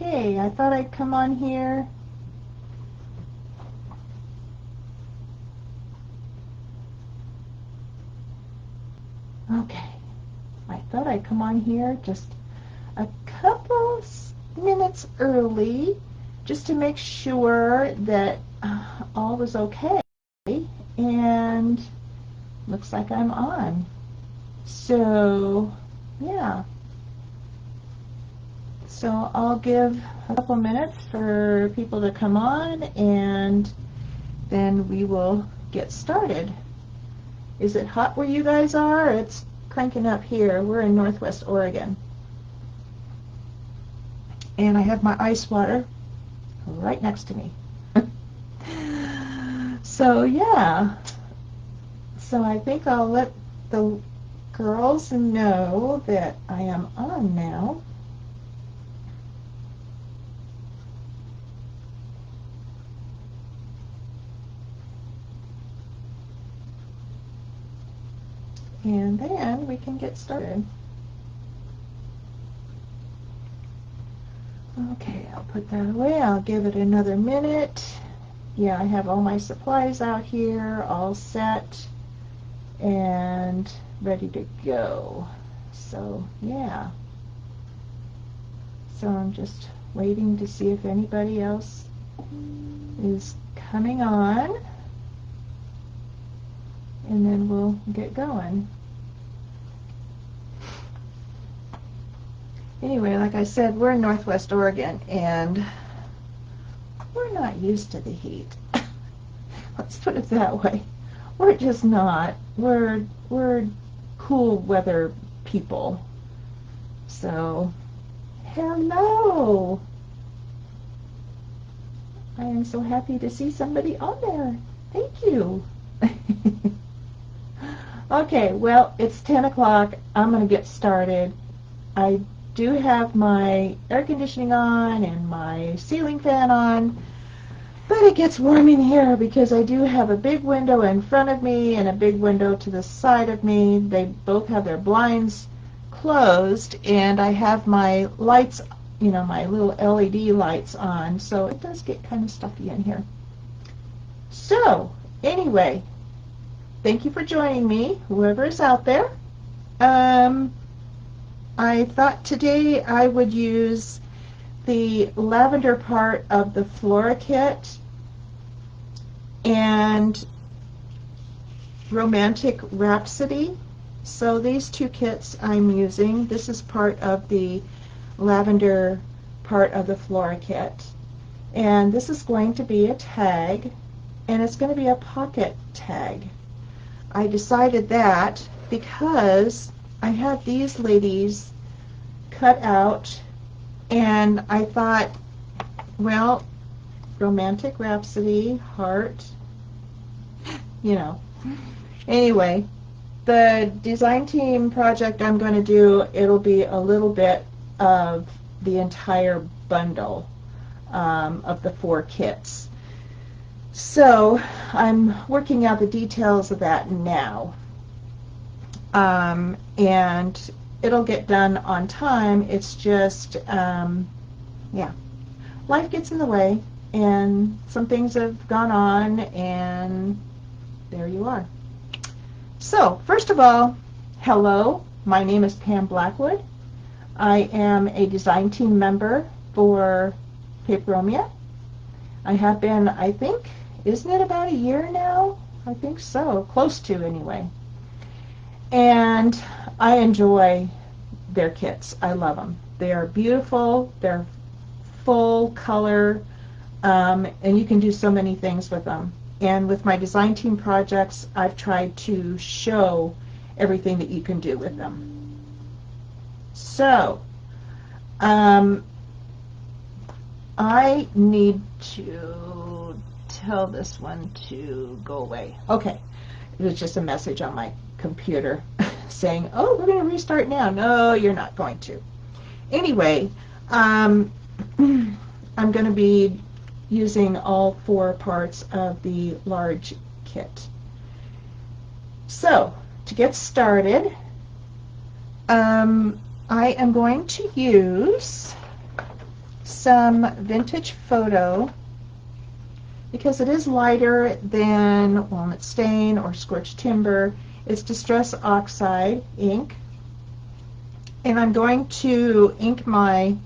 Okay, I thought I'd come on here. Okay, I thought I'd come on here just a couple minutes early just to make sure that all was okay, and looks like I'm on. So, yeah. So I'll give a couple minutes for people to come on, and then we will get started. Is it hot where you guys are? It's cranking up here. We're in Northwest Oregon. And I have my ice water right next to me. So, yeah. So I think I'll let the girls know that I am on now. And then we can get started. Okay, I'll put that away. I'll give it another minute. Yeah, I have all my supplies out here, all set and ready to go. So, yeah. So I'm just waiting to see if anybody else is coming on, and then we'll get going. Anyway, like I said, we're in Northwest Oregon, and we're not used to the heat. Let's put it that way. We're just not. We're cool weather people. So, hello. I am so happy to see somebody on there. Thank you. Okay, well, it's 10 o'clock. I'm going to get started. I do have my air conditioning on and my ceiling fan on, but it gets warm in here because I do have a big window in front of me and a big window to the side of me. They both have their blinds closed, and I have my lights, you know, my little LED lights on, so it does get kind of stuffy in here. So, anyway, thank you for joining me, whoever is out there. I thought today I would use the lavender part of the Flora kit and Romantic Rhapsody. So these two kits I'm using. This is part of the lavender part of the Flora kit. And this is going to be a tag, and it's going to be a pocket tag. I decided that because I had these ladies cut out, and I thought, well, Romantic Rhapsody, heart, you know. Anyway, the design team project I'm going to do, it'll be a little bit of the entire bundle of the 4 kits. So I'm working out the details of that now. And it'll get done on time. It's just, yeah, life gets in the way, and some things have gone on, and there you are. So, first of all, hello, my name is Pam Blackwood. I am a design team member for Paperomia. I have been, I think, isn't it about a year now? I think so, close to anyway. And I enjoy their kits. I love them. They are beautiful. They're full color, and you can do so many things with them. And with my design team projects, I've tried to show everything that you can do with them. So, I need to tell this one to go away. Okay, it was just a message on my computer saying, oh, we're going to restart now. No, you're not going to. Anyway, I'm going to be using all 4 parts of the large kit. So, to get started, I am going to use some vintage photo because it is lighter than walnut stain or scorched timber. It's Distress Oxide ink. And I'm going to ink my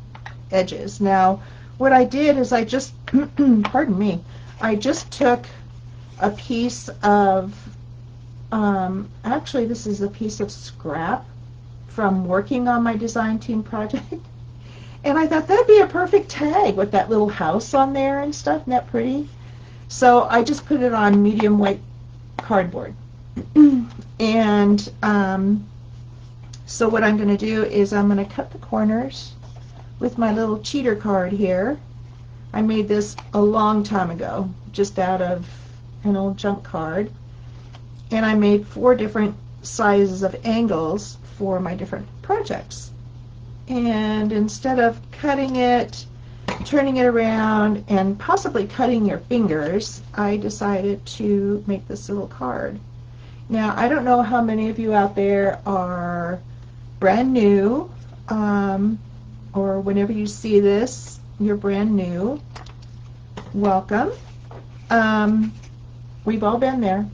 edges. Now, what I did is I just, pardon me, I just took a piece of, actually this is a piece of scrap from working on my design team project. And I thought that'd be a perfect tag with that little house on there and stuff. Isn't that pretty? So I just put it on medium weight cardboard. And so what I'm going to do is I'm going to cut the corners with my little cheater card here. I made this a long time ago, just out of an old junk card. And I made 4 different sizes of angles for my different projects. And instead of cutting it, turning it around, and possibly cutting your fingers, I decided to make this little card. Now, I don't know how many of you out there are brand new, or whenever you see this, you're brand new. Welcome. We've all been there.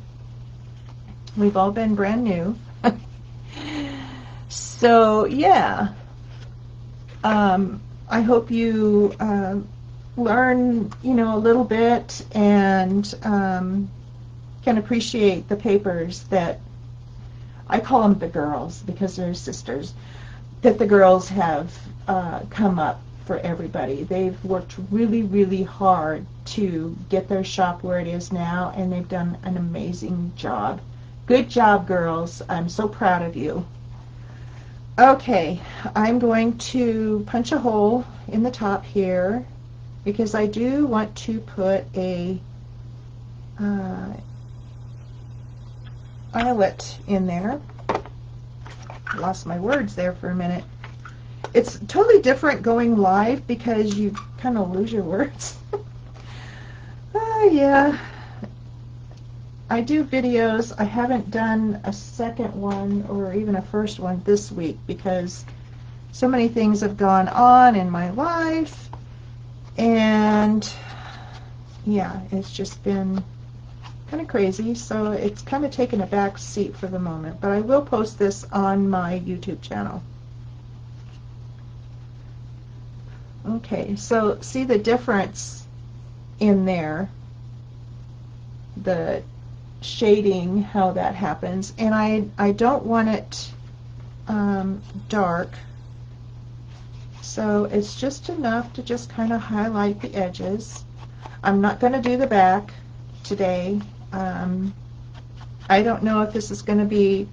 We've all been brand new. So, yeah. I hope you learn, a little bit and can appreciate the papers that, I call them the girls because they're sisters, that the girls have come up for everybody. They've worked really, really hard to get their shop where it is now, and they've done an amazing job. Good job, girls. I'm so proud of you. Okay, I'm going to punch a hole in the top here because I do want to put a eyelet in there. Lost my words there for a minute. It's totally different going live because you kind of lose your words. Yeah. I do videos. I haven't done a second one or even a first one this week because so many things have gone on in my life, and yeah, it's just been kind of crazy, so it's kind of taken a back seat for the moment, but I will post this on my YouTube channel. Okay, so see the difference in there, the shading, how that happens, and I don't want it dark, so it's just enough to just kind of highlight the edges. I'm not going to do the back today. I don't know if this is going to be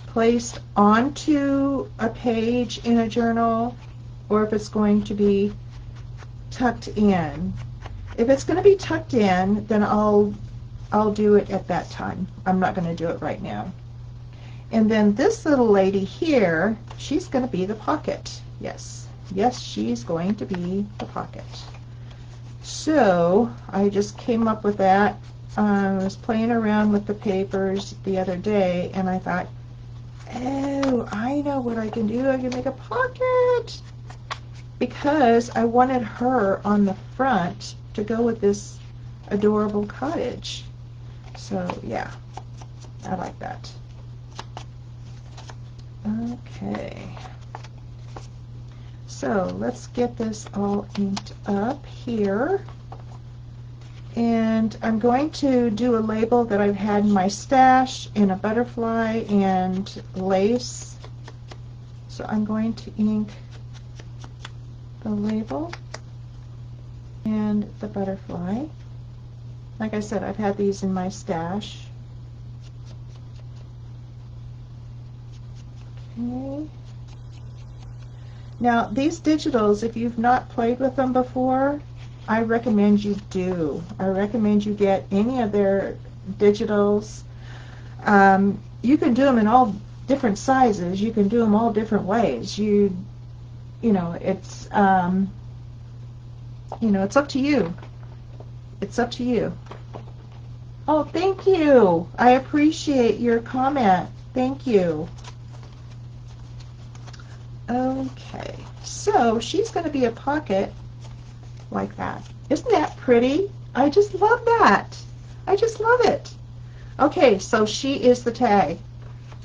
placed onto a page in a journal or if it's going to be tucked in. If it's going to be tucked in, then I'll do it at that time. I'm not going to do it right now. And then this little lady here, she's going to be the pocket. Yes, she's going to be the pocket. So I just came up with that. I was playing around with the papers the other day, and I thought, oh, I know what I can do. I can make a pocket, because I wanted her on the front to go with this adorable cottage. So yeah, I like that. Okay, so let's get this all inked up here. And I'm going to do a label that I've had in my stash in a butterfly and lace. So I'm going to ink the label and the butterfly. Like I said, I've had these in my stash. Okay. Now these digitals, if you've not played with them before, I recommend you do. I recommend you get any of their digitals. You can do them in all different sizes. You can do them all different ways. You know, it's it's up to you. It's up to you. Oh, thank you. I appreciate your comment. Thank you. Okay, so she's going to be a pocket, like that. Isn't that pretty? I just love that. I just love it. Okay, so she is the tag.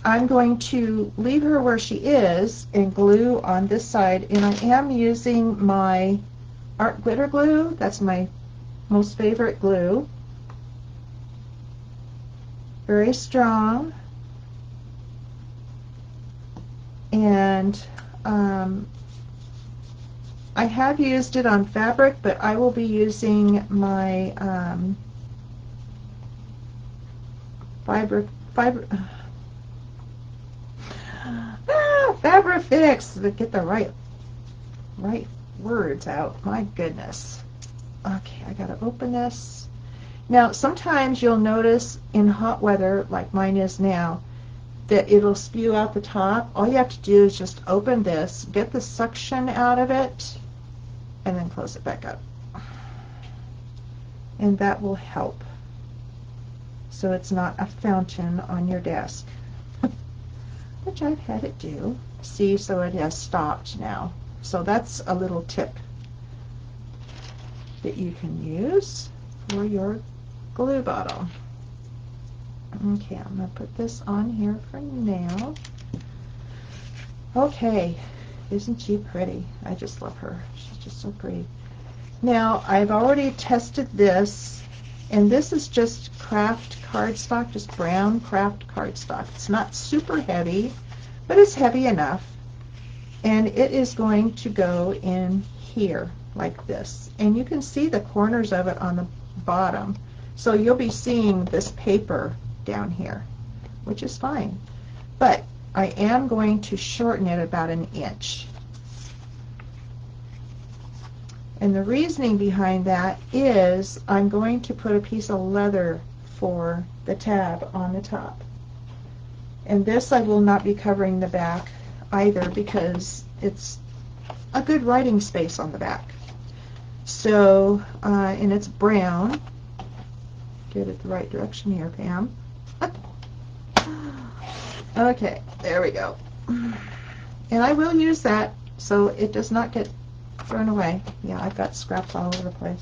I'm going to leave her where she is and glue on this side, and I am using my art glitter glue. That's my most favorite glue. Very strong. And I have used it on fabric, but I will be using my Fabrifix to get the right words out. My goodness. Okay, I gotta open this. Now, sometimes you'll notice in hot weather, like mine is now, that it'll spew out the top. All you have to do is just open this, get the suction out of it, and then close it back up. And that will help, so it's not a fountain on your desk, which I've had it do. See, so it has stopped now. So that's a little tip that you can use for your glue bottle. Okay, I'm going to put this on here for now. Okay, isn't she pretty? I just love her. She's just so pretty. Now, I've already tested this, and this is just craft cardstock, just brown craft cardstock. It's not super heavy, but it's heavy enough. And it is going to go in here like this. And you can see the corners of it on the bottom. So you'll be seeing this paper down here, which is fine. But I am going to shorten it about 1 inch. And the reasoning behind that is I'm going to put a piece of leather for the tab on the top. And this I will not be covering the back either, because it's a good writing space on the back. So, and it's brown. Get it the right direction here, Pam. Okay, there we go. And I will use that so it does not get thrown away. Yeah, I've got scraps all over the place.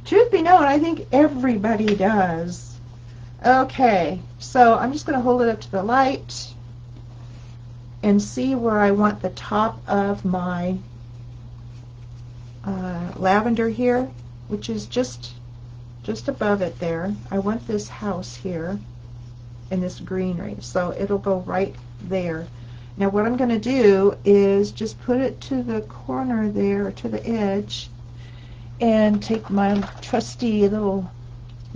Truth be known, I think everybody does. Okay, so I'm just going to hold it up to the light and see where I want the top of my lavender here, which is just above it there. I want this house here and this greenery, so it'll go right there. Now what I'm going to do is just put it to the corner there, to the edge, and take my trusty little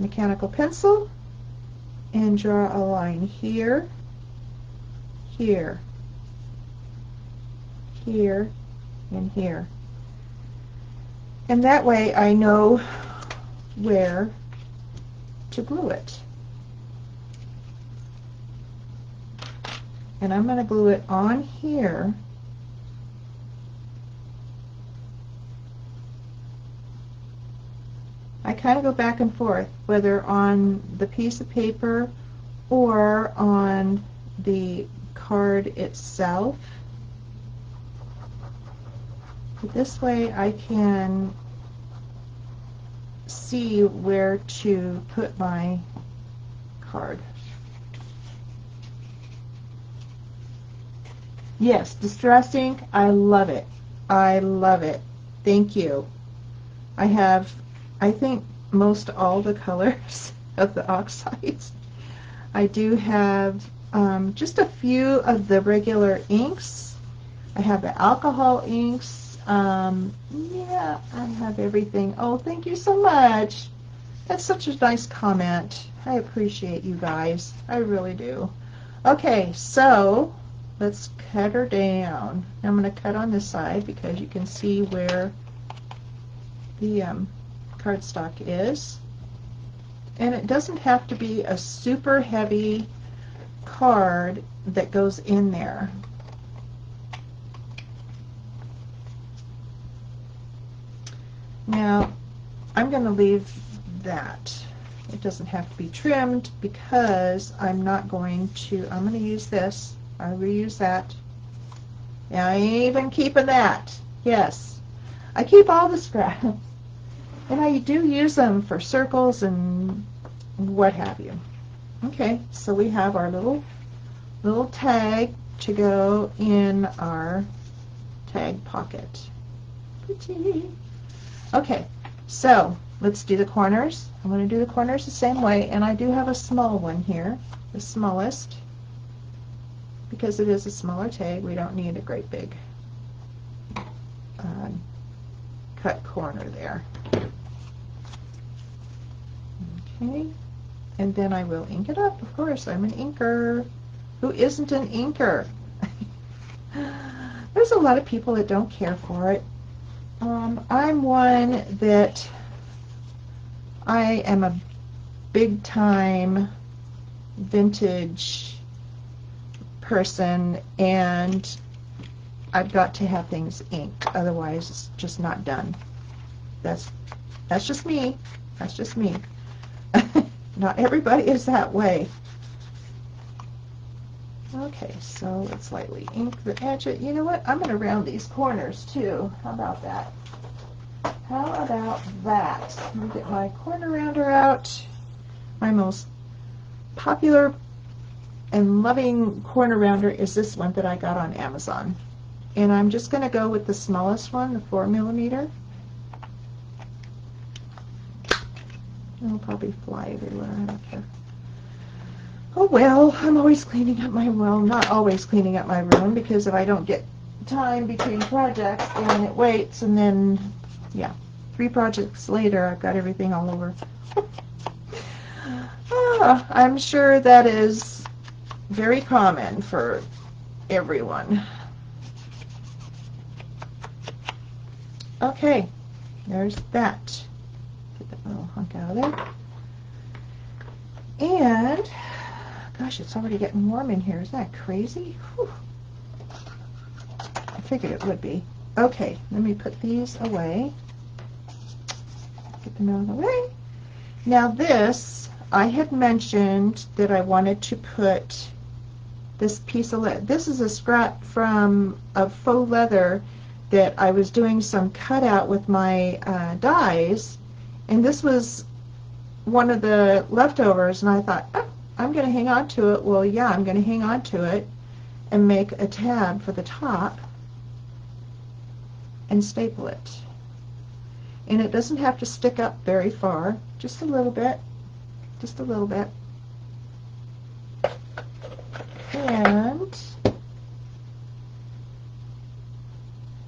mechanical pencil and draw a line here, here, here, and here. And that way I know where to glue it. And I'm going to glue it on here. I kind of go back and forth, whether on the piece of paper or on the card itself. But this way I can see where to put my card. Yes, Distress ink, I love it. I love it. Thank you. I have, I think, most all the colors of the oxides. I do have just a few of the regular inks. I have the alcohol inks. Yeah, I have everything. Oh, thank you so much. That's such a nice comment. I appreciate you guys. I really do. Okay, so let's cut her down. I'm going to cut on this side because you can see where the cardstock is. And it doesn't have to be a super heavy card that goes in there. Now, I'm going to leave that. It doesn't have to be trimmed because I'm not going to, I'm going to use this. I'll reuse that. And I ain't even keeping that. Yes. I keep all the scraps. And I do use them for circles and what have you. Okay, so we have our little tag to go in our tag pocket. Pretty. Okay, so let's do the corners. I'm going to do the corners the same way, and I do have a small one here, the smallest, because it is a smaller tag. We don't need a great big cut corner there. Okay, and then I will ink it up. Of course, I'm an inker. Who isn't an inker? There's a lot of people that don't care for it. I'm one that I am a big time vintage person, and I've got to have things inked, otherwise it's just not done. That's just me. That's just me. Not everybody is that way. Okay, so let's lightly ink the edge. You know what? I'm going to round these corners too. How about that? How about that? Let me get my corner rounder out. My most popular and loving corner rounder is this one that I got on Amazon. And I'm just going to go with the smallest one, the 4mm. It'll probably fly everywhere. I don't care. Oh well, I'm always cleaning up my, well, not always cleaning up my room, because if I don't get time between projects, then it waits, and then, yeah, 3 projects later, I've got everything all over. I'm sure that is very common for everyone. Okay, there's that. Get that little hunk out of there. And gosh, it's already getting warm in here. Isn't that crazy? Whew. I figured it would be. Okay, let me put these away. Get them out of the way. Now this, I had mentioned that I wanted to put this piece of leather. This is a scrap from a faux leather that I was doing some cutout with my dies, and this was one of the leftovers, and I thought, oh, I'm going to hang on to it. Well, yeah, I'm going to hang on to it and make a tab for the top and staple it. And it doesn't have to stick up very far, just a little bit, just a little bit. And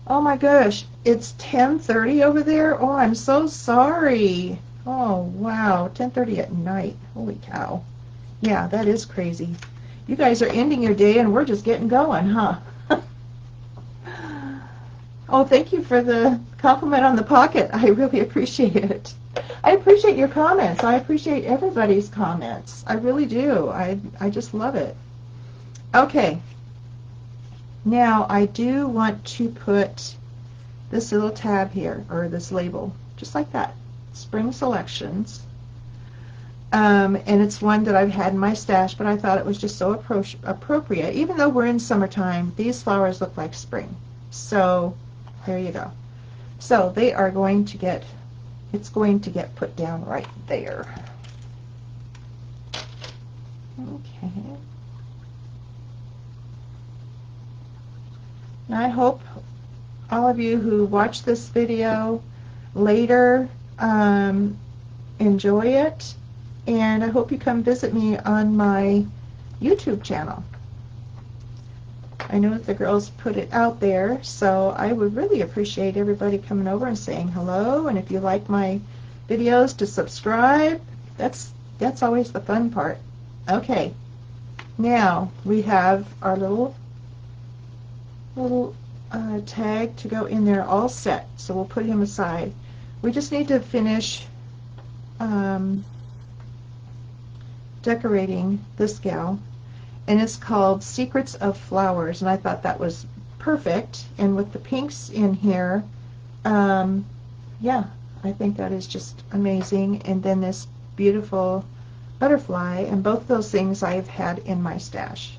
oh my gosh, it's 10:30 over there. Oh, I'm so sorry. Oh wow, 10:30 at night. Holy cow. Yeah, that is crazy. You guys are ending your day and we're just getting going, huh? Oh, thank you for the compliment on the pocket. I really appreciate it. I appreciate your comments. I appreciate everybody's comments. I really do. I just love it. Okay. Now, I do want to put this little tab here, or this label, just like that. Spring Selections. And it's one that I've had in my stash, but I thought it was just so appropriate. Even though we're in summertime, these flowers look like spring. So, there you go. So, they are going to get, it's going to get put down right there. Okay. And I hope all of you who watch this video later enjoy it, and I hope you come visit me on my YouTube channel. I know that the girls put it out there, so I would really appreciate everybody coming over and saying hello, and if you like my videos, to subscribe. That's always the fun part. Okay, now we have our little tag to go in there all set, so we'll put him aside. We just need to finish decorating this gal, and it's called Secrets of Flowers, and I thought that was perfect, and with the pinks in here, yeah, I think that is just amazing. And then this beautiful butterfly, and both those things I've had in my stash.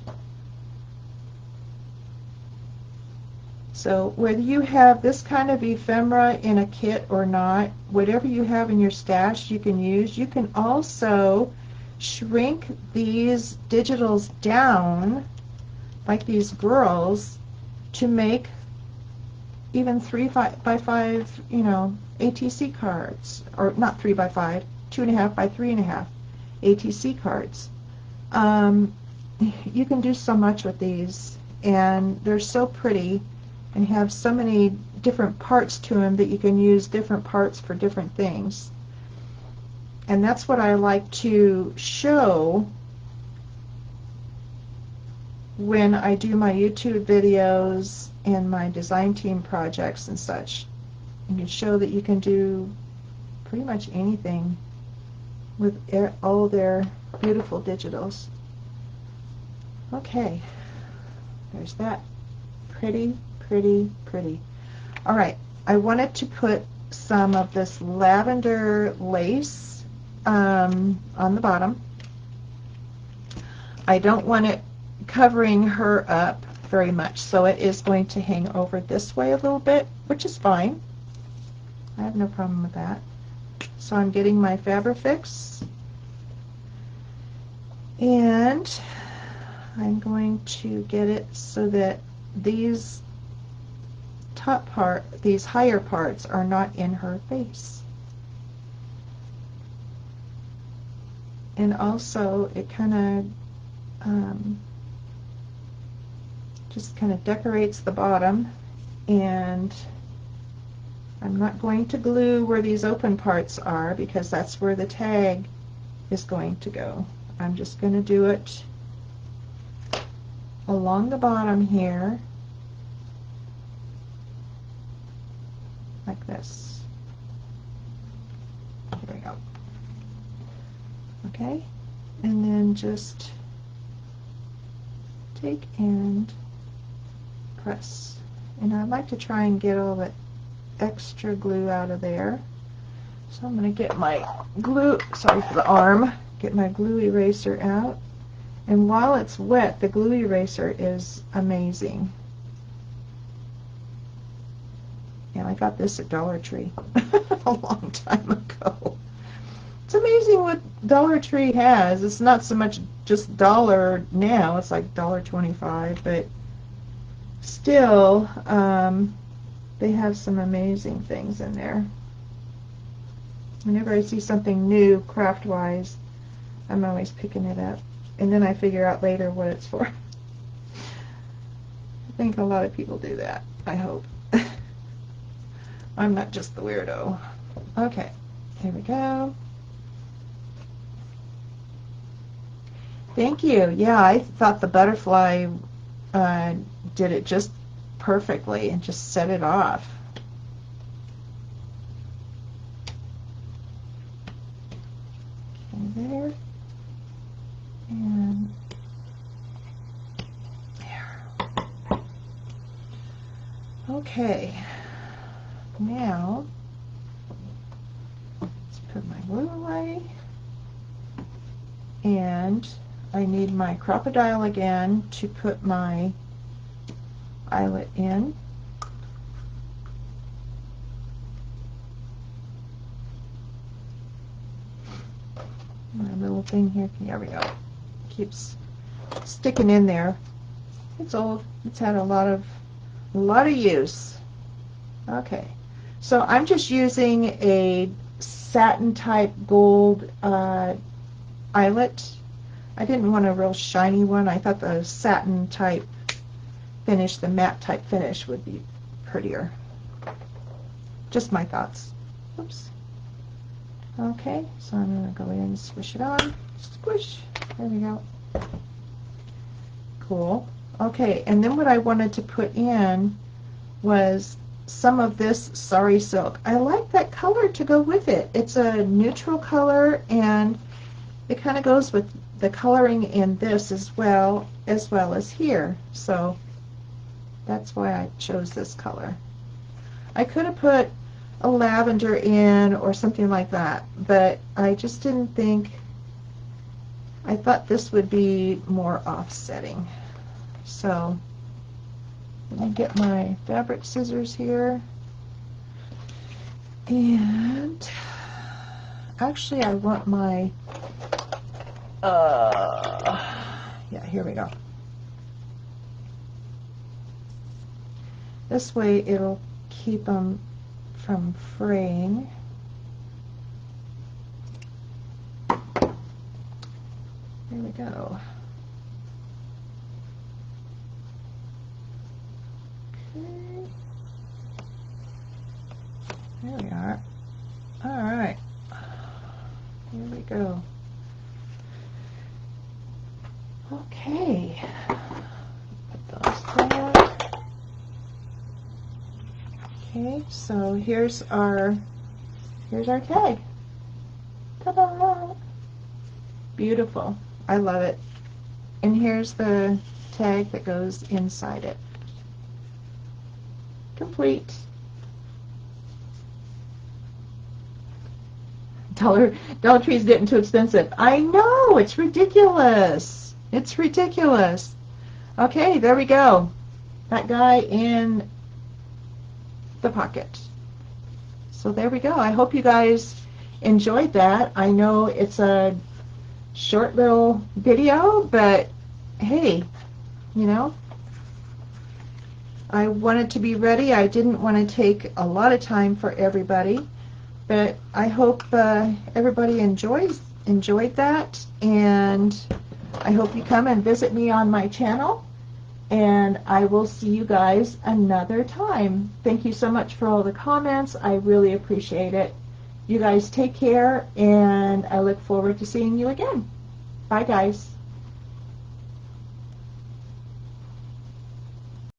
So whether you have this kind of ephemera in a kit or not, whatever you have in your stash you can use. You can also shrink these digitals down, like these girls, to make even 3x5, ATC cards, or not 3x5, 2.5 by 3.5 ATC cards. You can do so much with these, and they're so pretty and have so many different parts to them that you can use different parts for different things. And that's what I like to show when I do my YouTube videos and my design team projects and such. And you show that you can do pretty much anything with all their beautiful digitals. Okay, there's that. Pretty, pretty, pretty. All right, I wanted to put some of this lavender lace on the bottom. I don't want it covering her up very much, so it is going to hang over this way a little bit, which is fine. I have no problem with that. So I'm getting my Fabrifix, and I'm going to get it so that these these higher parts are not in her face. And also it kind of just kind of decorates the bottom, and I'm not going to glue where these open parts are because that's where the tag is going to go. I'm just going to do it along the bottom here, like this. There we go. Okay, and then just take and press. And I like to try and get all the extra glue out of there. So I'm going to get my glue, sorry for the arm, get my glue eraser out. And while it's wet, the glue eraser is amazing. And I got this at Dollar Tree a long time ago. It's amazing what Dollar Tree has. It's not so much just dollar now, it's like $1.25, but still, they have some amazing things in there. Whenever I see something new craft-wise, I'm always picking it up. And then I figure out later what it's for. I think a lot of people do that, I hope. I'm not just the weirdo. Okay, here we go. Thank you. Yeah, I thought the butterfly did it just perfectly and just set it off. Okay, there. And there. Okay, now let's put my glue away, and I need my crocodile again to put my eyelet in. My little thing here, there we go. Keeps sticking in there. It's old. It's had a lot of use. Okay, so I'm just using a satin type gold eyelet. I didn't want a real shiny one. I thought the satin type finish, the matte type finish, would be prettier. Just my thoughts. Oops. Okay, so I'm going to go in and squish it on. Squish. There we go. Cool. Okay, and then what I wanted to put in was some of this sari silk. I like that color to go with it. It's a neutral color, and it kind of goes with the coloring in this as well as here. So that's why I chose this color. I could have put a lavender in or something like that, but I just didn't think, I thought this would be more offsetting. So Let me get my fabric scissors here. And actually I want my, yeah, here we go. This way it'll keep them from fraying. There we go. Okay. There we are. All right. Here we go. Okay. Put those there. Okay, so here's our tag. Ta-da! Beautiful. I love it. And here's the tag that goes inside it. Complete. Dollar Tree's getting too expensive. I know, it's ridiculous. It's ridiculous. Okay, there we go. That guy in the pocket. So there we go. I hope you guys enjoyed that. I know it's a short little video, but hey, you know, I wanted to be ready. I didn't want to take a lot of time for everybody, but I hope everybody enjoyed that, and I hope you come and visit me on my channel, and I will see you guys another time. Thank you so much for all the comments. I really appreciate it. You guys take care, and I look forward to seeing you again. Bye, guys.